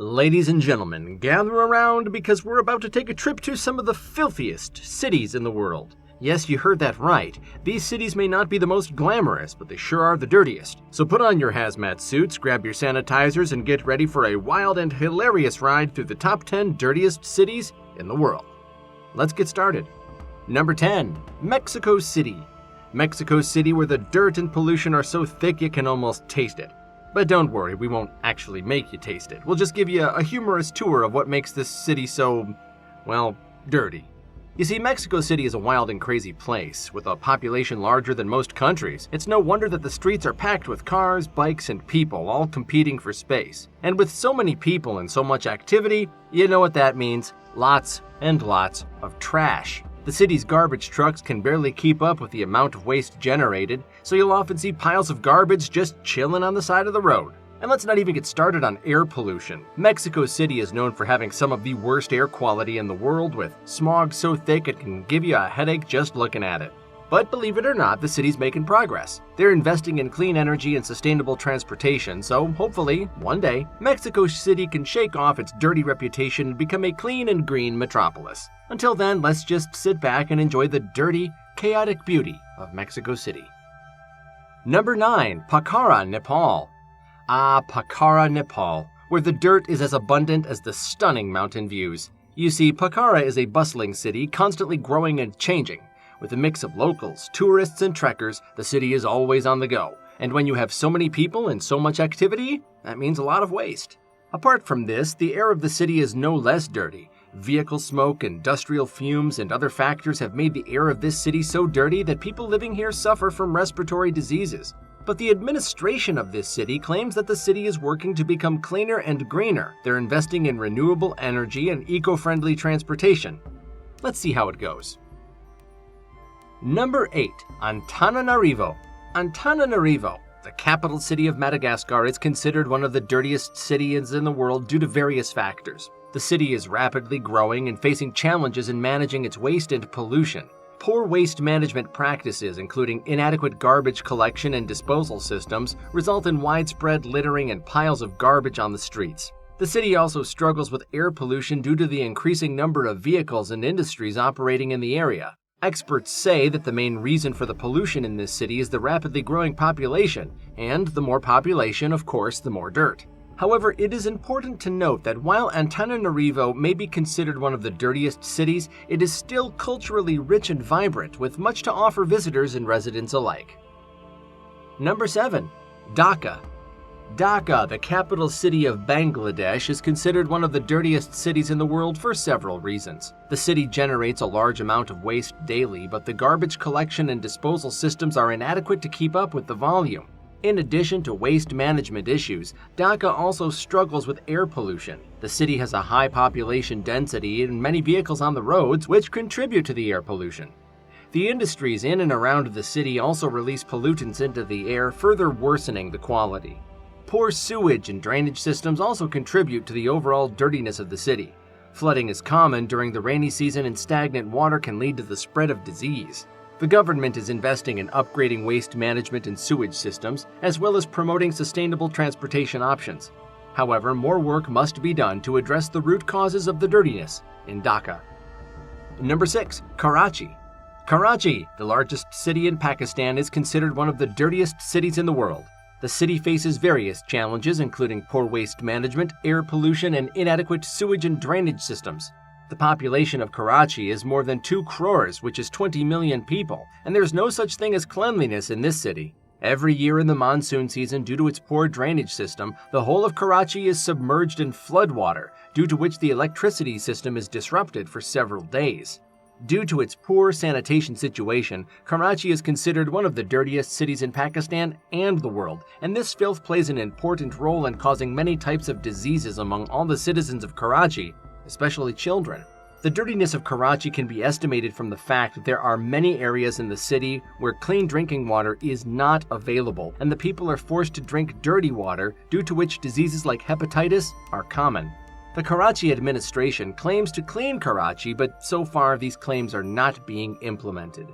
Ladies and gentlemen, gather around because we're about to take a trip to some of the filthiest cities in the world. Yes, you heard that right. These cities may not be the most glamorous, but they sure are the dirtiest. So put on your hazmat suits, grab your sanitizers, and get ready for a wild and hilarious ride through the top 10 dirtiest cities in the world. Let's get started. Number 10. Mexico City. Mexico City, where the dirt and pollution are so thick you can almost taste it. But don't worry, we won't actually make you taste it. We'll just give you a humorous tour of what makes this city so, well, dirty. You see, Mexico City is a wild and crazy place. With a population larger than most countries, it's no wonder that the streets are packed with cars, bikes, and people, all competing for space. And with so many people and so much activity, you know what that means. Lots and lots of trash. The city's garbage trucks can barely keep up with the amount of waste generated, so you'll often see piles of garbage just chilling on the side of the road. And let's not even get started on air pollution. Mexico City is known for having some of the worst air quality in the world, with smog so thick it can give you a headache just looking at it. But believe it or not, the city's making progress. They're investing in clean energy and sustainable transportation, so hopefully, one day, Mexico City can shake off its dirty reputation and become a clean and green metropolis. Until then, let's just sit back and enjoy the dirty, chaotic beauty of Mexico City. Number 9. Pokhara, Nepal. Pokhara, Nepal, where the dirt is as abundant as the stunning mountain views. You see, Pokhara is a bustling city, constantly growing and changing. With a mix of locals, tourists, and trekkers, the city is always on the go. And when you have so many people and so much activity, that means a lot of waste. Apart from this, the air of the city is no less dirty. Vehicle smoke, industrial fumes, and other factors have made the air of this city so dirty that people living here suffer from respiratory diseases. But the administration of this city claims that the city is working to become cleaner and greener. They're investing in renewable energy and eco-friendly transportation. Let's see how it goes. Number 8. Antananarivo. Antananarivo, the capital city of Madagascar, is considered one of the dirtiest cities in the world due to various factors. The city is rapidly growing and facing challenges in managing its waste and pollution. Poor waste management practices, including inadequate garbage collection and disposal systems, result in widespread littering and piles of garbage on the streets. The city also struggles with air pollution due to the increasing number of vehicles and industries operating in the area. Experts say that the main reason for the pollution in this city is the rapidly growing population, and the more population, of course, the more dirt. However, it is important to note that while Antananarivo may be considered one of the dirtiest cities, it is still culturally rich and vibrant, with much to offer visitors and residents alike. Number 7. Dhaka. Dhaka, the capital city of Bangladesh, is considered one of the dirtiest cities in the world for several reasons. The city generates a large amount of waste daily, but the garbage collection and disposal systems are inadequate to keep up with the volume. In addition to waste management issues, Dhaka also struggles with air pollution. The city has a high population density and many vehicles on the roads, which contribute to the air pollution. The industries in and around the city also release pollutants into the air, further worsening the quality. Poor sewage and drainage systems also contribute to the overall dirtiness of the city. Flooding is common during the rainy season, and stagnant water can lead to the spread of disease. The government is investing in upgrading waste management and sewage systems, as well as promoting sustainable transportation options. However, more work must be done to address the root causes of the dirtiness in Dhaka. Number 6. Karachi. Karachi, the largest city in Pakistan, is considered one of the dirtiest cities in the world. The city faces various challenges, including poor waste management, air pollution, and inadequate sewage and drainage systems. The population of Karachi is more than 2 crores, which is 20 million people, and there's no such thing as cleanliness in this city. Every year in the monsoon season, due to its poor drainage system, the whole of Karachi is submerged in floodwater, due to which the electricity system is disrupted for several days. Due to its poor sanitation situation, Karachi is considered one of the dirtiest cities in Pakistan and the world, and this filth plays an important role in causing many types of diseases among all the citizens of Karachi, especially children. The dirtiness of Karachi can be estimated from the fact that there are many areas in the city where clean drinking water is not available, and the people are forced to drink dirty water, due to which diseases like hepatitis are common. The Karachi administration claims to clean Karachi, but so far these claims are not being implemented.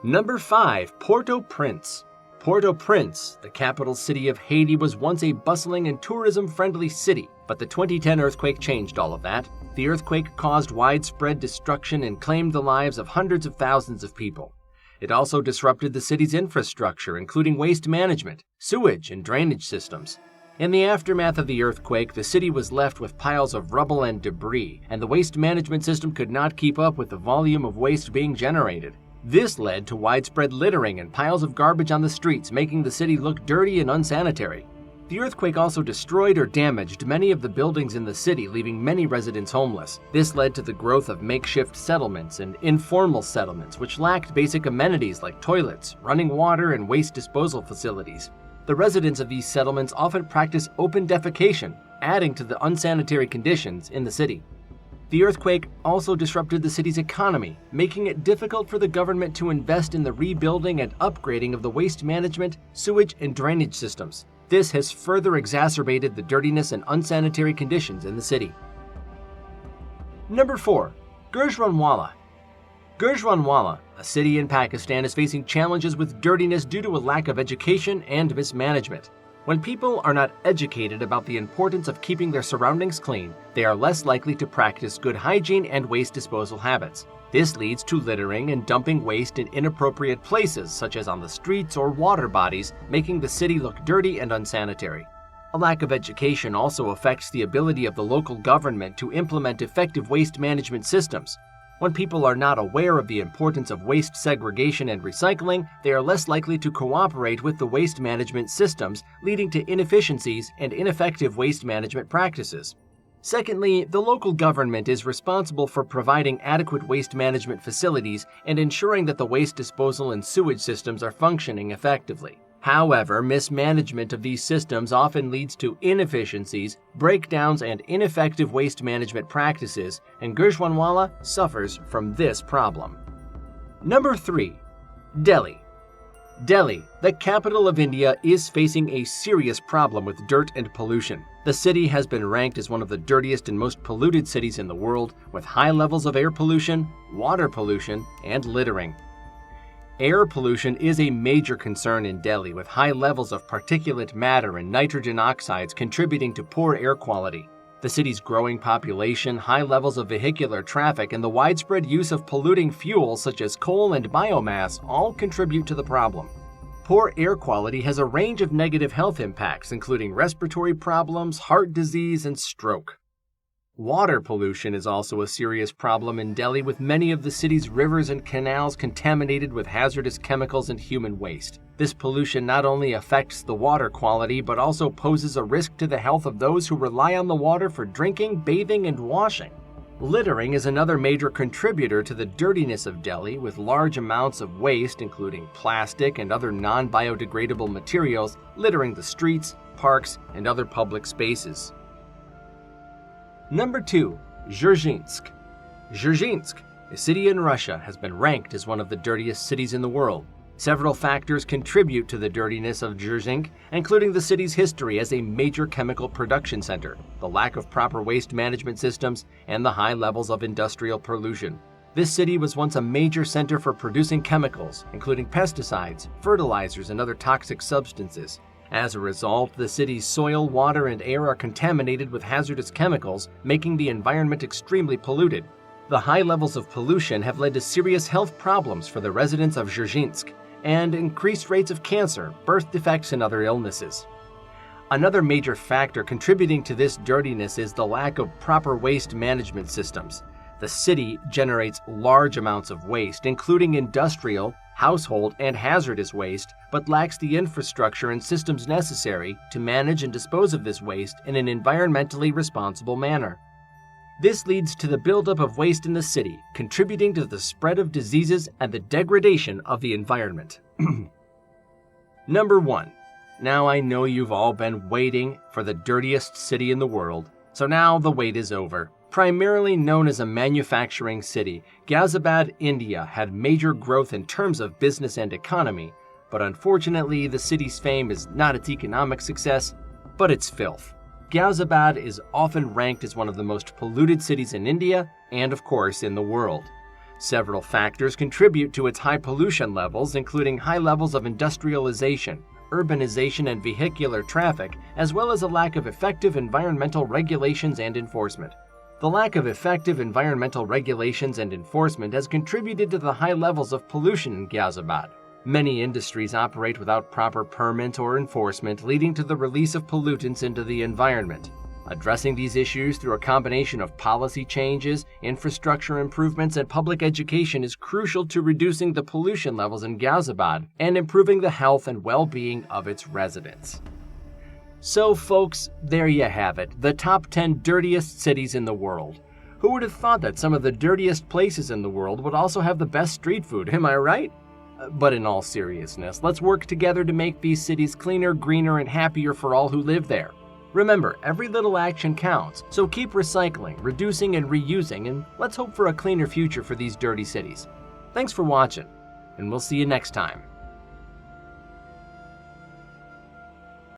Number 5. Port-au-Prince. Port-au-Prince, the capital city of Haiti, was once a bustling and tourism-friendly city, but the 2010 earthquake changed all of that. The earthquake caused widespread destruction and claimed the lives of hundreds of thousands of people. It also disrupted the city's infrastructure, including waste management, sewage, and drainage systems. In the aftermath of the earthquake, the city was left with piles of rubble and debris, and the waste management system could not keep up with the volume of waste being generated. This led to widespread littering and piles of garbage on the streets, making the city look dirty and unsanitary. The earthquake also destroyed or damaged many of the buildings in the city, leaving many residents homeless. This led to the growth of makeshift settlements and informal settlements, which lacked basic amenities like toilets, running water, and waste disposal facilities. The residents of these settlements often practice open defecation, adding to the unsanitary conditions in the city. The earthquake also disrupted the city's economy, making it difficult for the government to invest in the rebuilding and upgrading of the waste management, sewage, and drainage systems. This has further exacerbated the dirtiness and unsanitary conditions in the city. Number 4. Gujranwala. Gujranwala, a city in Pakistan, is facing challenges with dirtiness due to a lack of education and mismanagement. When people are not educated about the importance of keeping their surroundings clean, they are less likely to practice good hygiene and waste disposal habits. This leads to littering and dumping waste in inappropriate places, such as on the streets or water bodies, making the city look dirty and unsanitary. A lack of education also affects the ability of the local government to implement effective waste management systems. When people are not aware of the importance of waste segregation and recycling, they are less likely to cooperate with the waste management systems, leading to inefficiencies and ineffective waste management practices. Secondly, the local government is responsible for providing adequate waste management facilities and ensuring that the waste disposal and sewage systems are functioning effectively. However, mismanagement of these systems often leads to inefficiencies, breakdowns, and ineffective waste management practices, and Gujranwala suffers from this problem. Number 3. Delhi. Delhi, the capital of India, is facing a serious problem with dirt and pollution. The city has been ranked as one of the dirtiest and most polluted cities in the world, with high levels of air pollution, water pollution, and littering. Air pollution is a major concern in Delhi, with high levels of particulate matter and nitrogen oxides contributing to poor air quality. The city's growing population, high levels of vehicular traffic, and the widespread use of polluting fuels such as coal and biomass all contribute to the problem. Poor air quality has a range of negative health impacts, including respiratory problems, heart disease, and stroke. Water pollution is also a serious problem in Delhi, with many of the city's rivers and canals contaminated with hazardous chemicals and human waste. This pollution not only affects the water quality, but also poses a risk to the health of those who rely on the water for drinking, bathing, and washing. Littering is another major contributor to the dirtiness of Delhi, with large amounts of waste, including plastic and other non-biodegradable materials, littering the streets, parks, and other public spaces. Number 2. Dzержinsk. Dzержinsk, a city in Russia, has been ranked as one of the dirtiest cities in the world. Several factors contribute to the dirtiness of Dzержinsk, including the city's history as a major chemical production center, the lack of proper waste management systems, and the high levels of industrial pollution. This city was once a major center for producing chemicals, including pesticides, fertilizers, and other toxic substances. As a result, the city's soil, water, and air are contaminated with hazardous chemicals, making the environment extremely polluted. The high levels of pollution have led to serious health problems for the residents of Dzержinsk and increased rates of cancer, birth defects, and other illnesses. Another major factor contributing to this dirtiness is the lack of proper waste management systems. The city generates large amounts of waste, including industrial, household, and hazardous waste, but lacks the infrastructure and systems necessary to manage and dispose of this waste in an environmentally responsible manner. This leads to the buildup of waste in the city, contributing to the spread of diseases and the degradation of the environment. Number 1. Now I know you've all been waiting for the dirtiest city in the world, so now the wait is over. Primarily known as a manufacturing city, Ghaziabad, India had major growth in terms of business and economy, but unfortunately the city's fame is not its economic success, but its filth. Ghaziabad is often ranked as one of the most polluted cities in India and, of course, in the world. Several factors contribute to its high pollution levels, including high levels of industrialization, urbanization, and vehicular traffic, as well as a lack of effective environmental regulations and enforcement. The lack of effective environmental regulations and enforcement has contributed to the high levels of pollution in Ghaziabad. Many industries operate without proper permit or enforcement, leading to the release of pollutants into the environment. Addressing these issues through a combination of policy changes, infrastructure improvements, and public education is crucial to reducing the pollution levels in Ghaziabad and improving the health and well-being of its residents. So folks, there you have it, the top 10 dirtiest cities in the world. Who would have thought that some of the dirtiest places in the world would also have the best street food, am I right? But in all seriousness, let's work together to make these cities cleaner, greener, and happier for all who live there. Remember, every little action counts, so keep recycling, reducing, and reusing, and let's hope for a cleaner future for these dirty cities. Thanks for watching, and we'll see you next time.